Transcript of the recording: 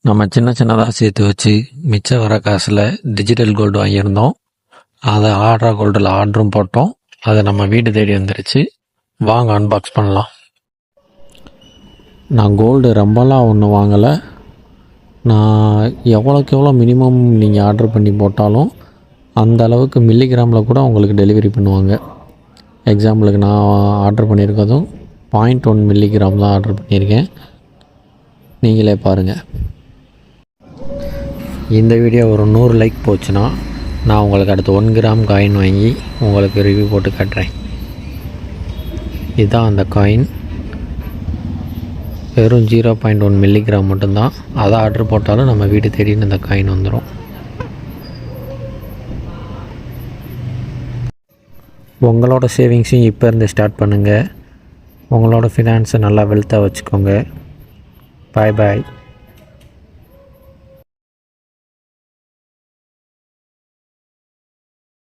நம்ம சின்னதாக சேர்த்து வச்சு மிச்சம் வர காசில் டிஜிட்டல் கோல்டு வாங்கியிருந்தோம். அதை கோல்டில் ஆர்டரும் போட்டோம். அதை நம்ம வீடு தேடி வந்துருச்சு. வாங்க அன்பாக்ஸ் பண்ணலாம். நான் கோல்டு ரொம்பலாம் ஒன்றும் வாங்கலை. நான் எவ்வளோக்கு எவ்வளோ மினிமம் நீங்கள் ஆர்டர் பண்ணி போட்டாலும் அந்த அளவுக்கு மில்லிகிராமில் கூட உங்களுக்கு டெலிவரி பண்ணுவாங்க. எக்ஸாம்பிளுக்கு நான் ஆர்டர் பண்ணியிருக்கதும் 0.1 மில்லிகிராம் தான் ஆர்டர் பண்ணியிருக்கேன். நீங்களே பாருங்கள். இந்த வீடியோ ஒரு 100 லைக் போச்சுன்னா நான் உங்களுக்கு அடுத்து 1 கிராம் காயின் வாங்கி உங்களுக்கு ரிவ்யூ போட்டு காட்டுறேன். இதுதான் அந்த காயின். வெறும் 0.1 மில்லிகிராம் மட்டும்தான். அதை ஆர்டர் போட்டாலும் நம்ம வீடு தேடின்னு இந்த காயின் வந்துடும். உங்களோட சேவிங்ஸையும் இப்போ இருந்து ஸ்டார்ட் பண்ணுங்கள். உங்களோட ஃபினான்ஸை நல்லா வெல்த்தாக வச்சுக்கோங்க. பாய் பாய்.